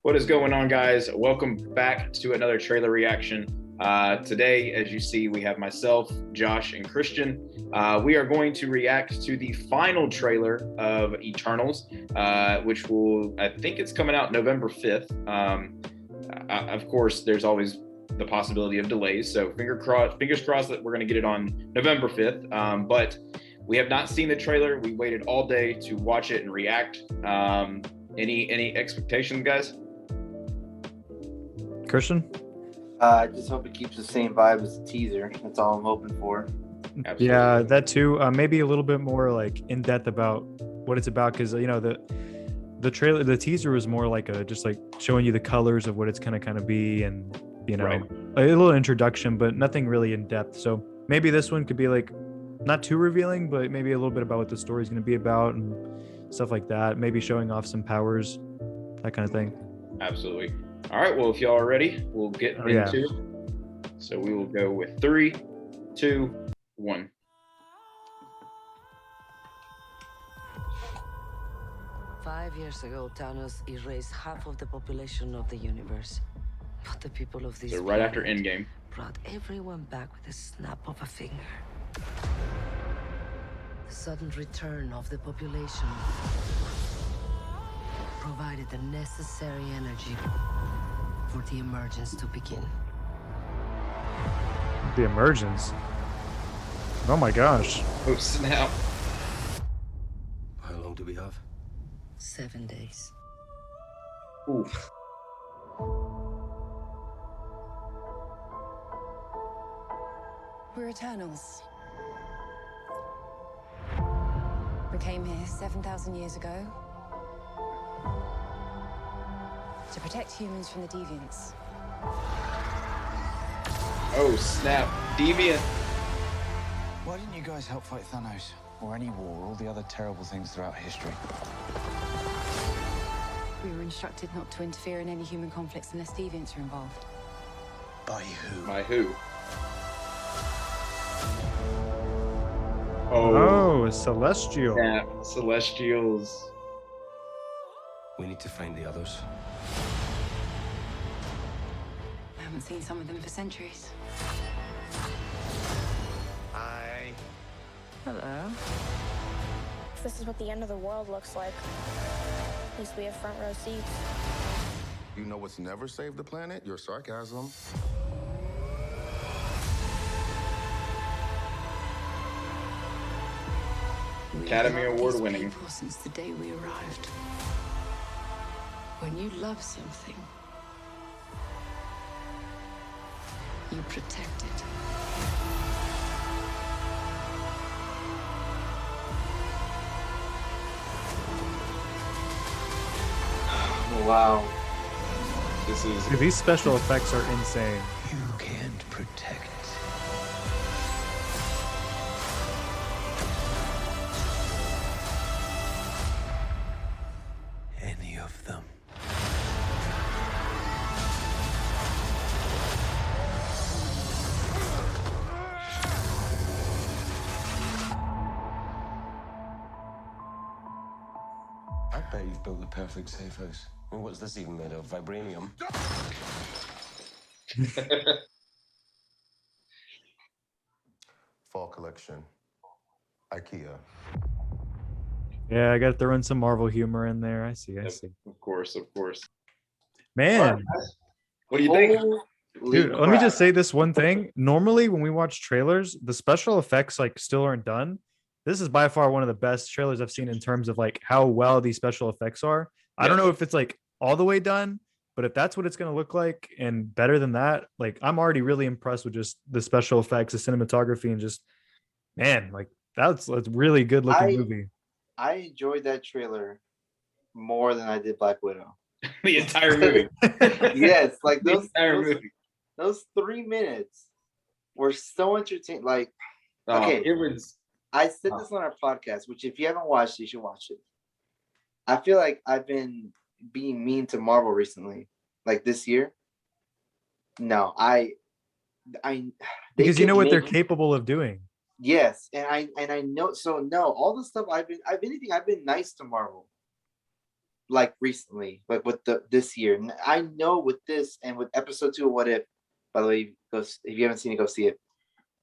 What is going on, guys? Welcome back to another trailer reaction. Today, as you see, we have myself, Josh, and Christian. We are going to react to the final trailer of Eternals, which I think it's coming out November 5th. Of course, there's always the possibility of delays, so fingers crossed that we're going to get it on November 5th. But we have not seen the trailer. We waited all day to watch it and react. Any expectations, guys? Christian? I just hope it keeps the same vibe as the teaser. That's all I'm hoping for. Absolutely. Yeah, that too. Maybe a little bit more like in depth about what it's about, because the trailer, the teaser was more like just like showing you the colors of what it's gonna kind of be, and Right. a little introduction, but nothing really in depth. So maybe this one could be like not too revealing, but maybe a little bit about what the story's gonna be about and stuff like that. Maybe showing off some powers, that kind of thing. Absolutely. All right, well, if y'all are ready, we'll get into it. So we will go with 3, 2, 1. Five years ago, Thanos erased half of the population of the universe. But the people of this So right after planet Endgame. brought everyone back with a snap of a finger. The sudden return of the population provided the necessary energy for the emergence to begin. The emergence. Oh my gosh. Oh, snap. How long do we have? 7 days. Oof. We're Eternals. We came here 7,000 years ago to protect humans from the deviants. Oh, snap. Deviant. Why didn't you guys help fight Thanos? Or any war, or all the other terrible things throughout history? We were instructed not to interfere in any human conflicts unless deviants are involved. By who? By who? Oh, Celestial. Snap. Celestials. We need to find the others. I haven't seen some of them for centuries. Hi. Hello. If this is what the end of the world looks like, at least we have front row seats. You know what's never saved the planet? Your sarcasm. Academy Award These winning. people since the day we arrived. When you love something, you protect it. Wow. This is Dude, these special effects are insane. You can't protect. Any of them. I bet you've built the perfect safe house. I mean, what's this even made of? Vibranium? Fall collection. IKEA. Yeah, I got to throw in some Marvel humor in there. I see. Of course, of course. Man, What do you think? dude, let me just say this one thing. Normally, when we watch trailers, the special effects like still aren't done. This is by far one of the best trailers I've seen in terms of like how well these special effects are. I don't know if it's like all the way done, but if that's what it's going to look like and better than that, like I'm already really impressed with just the special effects, the cinematography, and just, man, like that's a really good looking movie. I enjoyed that trailer more than I did Black Widow. The entire movie. Yes, like The entire movie. those 3 minutes were so entertaining. Like, Oh, okay. it was. I said this on our podcast, which if you haven't watched, you should watch it. I feel like I've been being mean to Marvel recently, like this year. No, Because you know what they're capable of doing. Yes, and I know. So no, all the stuff I've been nice to Marvel. like recently, like with this year. And I know with this and with episode 2 of What If, by the way, if you haven't seen it, go see it.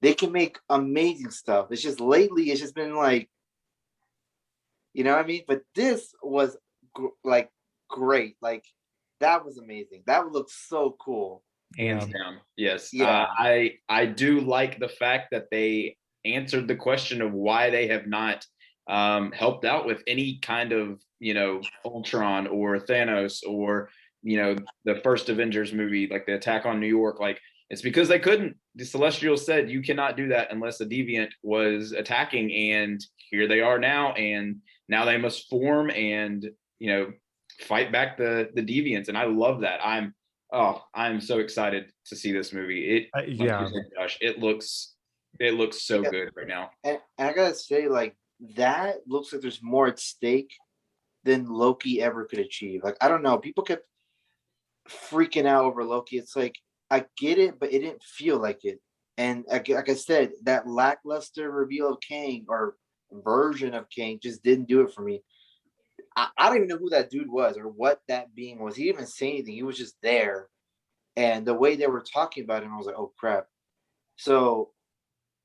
They can make amazing stuff. It's just lately, it's just been like, you know what I mean? But this was like great. Like that was amazing. That would look so cool. Hands down. Yes. Yeah. I do like the fact that they answered the question of why they have not helped out with any kind of, Ultron or Thanos or, the first Avengers movie, like the attack on New York. Like, it's because they couldn't. The Celestials said you cannot do that unless a deviant was attacking, and here they are now, and now they must form and fight back the deviants, and I love that. I'm so excited to see this movie. Josh, it looks so good right now. And I gotta say, like, that looks like there's more at stake than Loki ever could achieve. Like, I don't know, people kept freaking out over Loki. It's like, I get it, but it didn't feel like it. And like I said, that lackluster reveal of Kang or version of Kang just didn't do it for me. I don't even know who that dude was or what that being was. He didn't even say anything. He was just there. And the way they were talking about him, I was like, oh, crap. So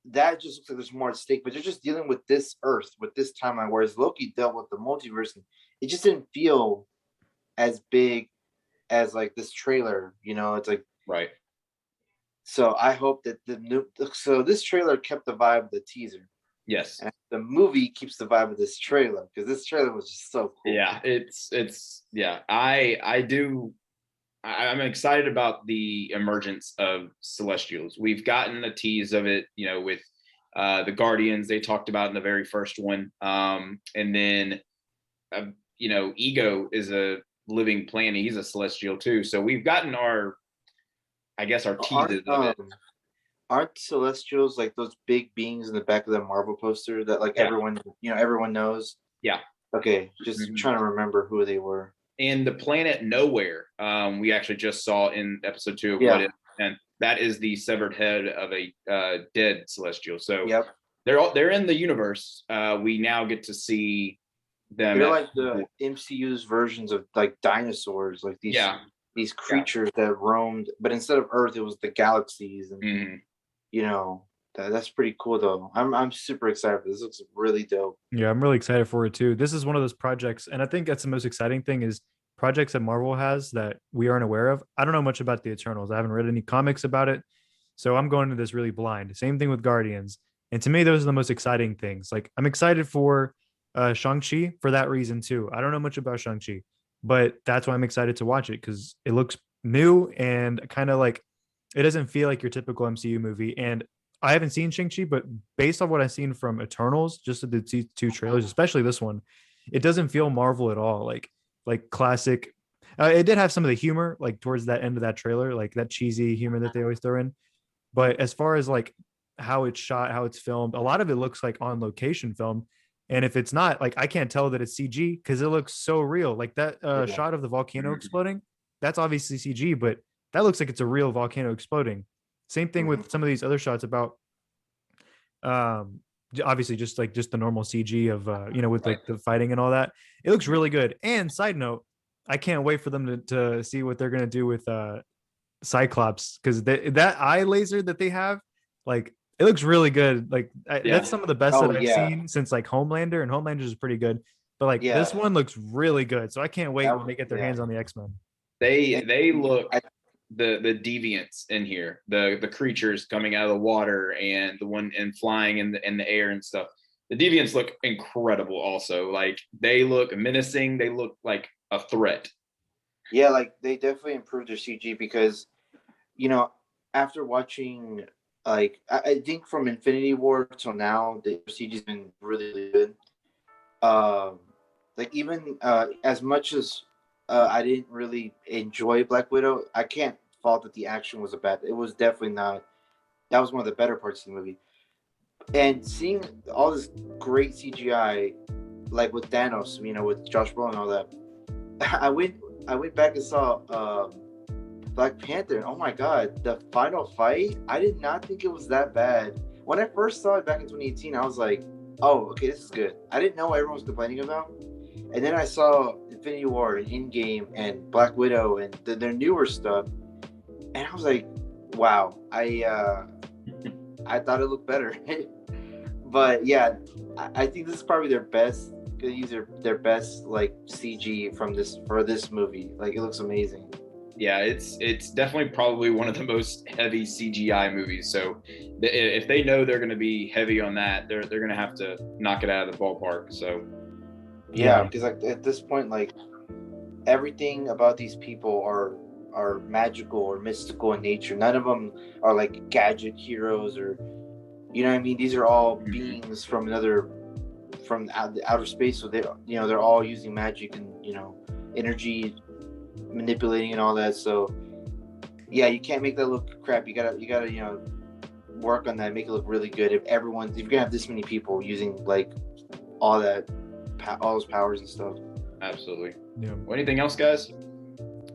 that just looks like there's more at stake. But they're just dealing with this Earth, with this timeline, whereas Loki dealt with the multiverse. And it just didn't feel as big as, like, this trailer. It's like, right. So I hope that so this trailer kept the vibe of the teaser. Yes. And the movie keeps the vibe of this trailer, because this trailer was just so cool. Yeah, I'm excited about the emergence of Celestials. We've gotten a tease of it, with the Guardians they talked about in the very first one. And then, Ego is a living planet. He's a Celestial too. So we've gotten our teases of it. Aren't Celestials like those big beings in the back of the Marvel poster that everyone knows? Yeah. Okay, just trying to remember who they were. And the planet Nowhere, we actually just saw in episode 2 of What If, and that is the severed head of a dead Celestial. So they're in the universe. We now get to see them. They're like the MCU's versions of like dinosaurs, like these creatures that roamed, but instead of Earth, it was the galaxies, and that's pretty cool though. I'm super excited for this. Looks really dope. Yeah, I'm really excited for it too. This is one of those projects, and I think that's the most exciting thing is projects that Marvel has that we aren't aware of. I don't know much about the Eternals. I haven't read any comics about it, so I'm going into this really blind. Same thing with Guardians, and to me, those are the most exciting things. Like, I'm excited for Shang-Chi for that reason too. I don't know much about Shang-Chi, but that's why I'm excited to watch it, because it looks new and kind of like it doesn't feel like your typical MCU movie. And I haven't seen Shang-Chi, but based on what I've seen from Eternals, just the two trailers, especially this one, it doesn't feel Marvel at all. Like classic. It did have some of the humor, like towards that end of that trailer, like that cheesy humor that they always throw in. But as far as like how it's shot, how it's filmed, a lot of it looks like on location film. And if it's not, like, I can't tell that it's CG because it looks so real. Like that shot of the volcano exploding, that's obviously CG, but that looks like it's a real volcano exploding. Same thing with some of these other shots about, obviously just the normal CG of, with like the fighting and all that. It looks really good. And side note, I can't wait for them to see what they're going to do with Cyclops, because that eye laser that they have, like, it looks really good. Like that's some of the best that I've seen since like Homelander, and Homelander is pretty good. But like this one looks really good. So I can't wait when they get their hands on the X-Men. They look the deviants in here, the creatures coming out of the water and the one and flying in the air and stuff. The deviants look incredible also. Like they look menacing, they look like a threat. Yeah, like they definitely improved their CG because after watching, like, I think from Infinity War till now, the CG's been really, really good. Like even as much as I didn't really enjoy Black Widow, I can't fault that the action was bad. It was definitely not. That was one of the better parts of the movie. And seeing all this great CGI, like with Thanos, with Josh Brolin and all that, I went back and saw Black Panther, and oh my god, the final fight, I did not think it was that bad. When I first saw it back in 2018, I was like, oh, okay, this is good. I didn't know what everyone was complaining about. And then I saw Infinity War and Endgame and Black Widow and their newer stuff, and I was like, wow, I thought it looked better. But yeah, I think this is probably their best. Gonna use their best like CG for this movie. Like it looks amazing. Yeah, it's definitely probably one of the most heavy CGI movies. So if they know they're going to be heavy on that, they're going to have to knock it out of the ballpark. So yeah, because like at this point, like everything about these people are magical or mystical in nature. None of them are like gadget heroes or, you know what I mean. These are all beings from outer space. So they're all using magic and energy manipulating and all that. So yeah, you can't make that look crap. You gotta work on that, make it look really good. If you're gonna have this many people using like all those powers and stuff. Absolutely. Yeah. Well, anything else, guys?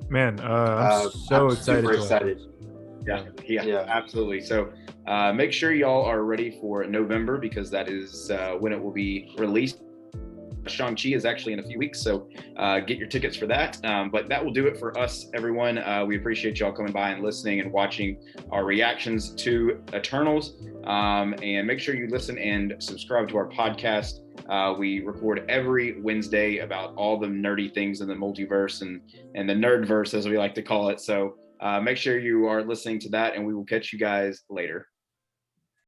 Man, I'm excited. Super excited. Yeah, absolutely. So make sure y'all are ready for November, because that is when it will be released. Shang-Chi is actually in a few weeks, so get your tickets for that. But that will do it for us, everyone. We appreciate y'all coming by and listening and watching our reactions to Eternals. And make sure you listen and subscribe to our podcast. We record every Wednesday about all the nerdy things in the multiverse and the nerdverse, as we like to call it. So make sure you are listening to that, and we will catch you guys later.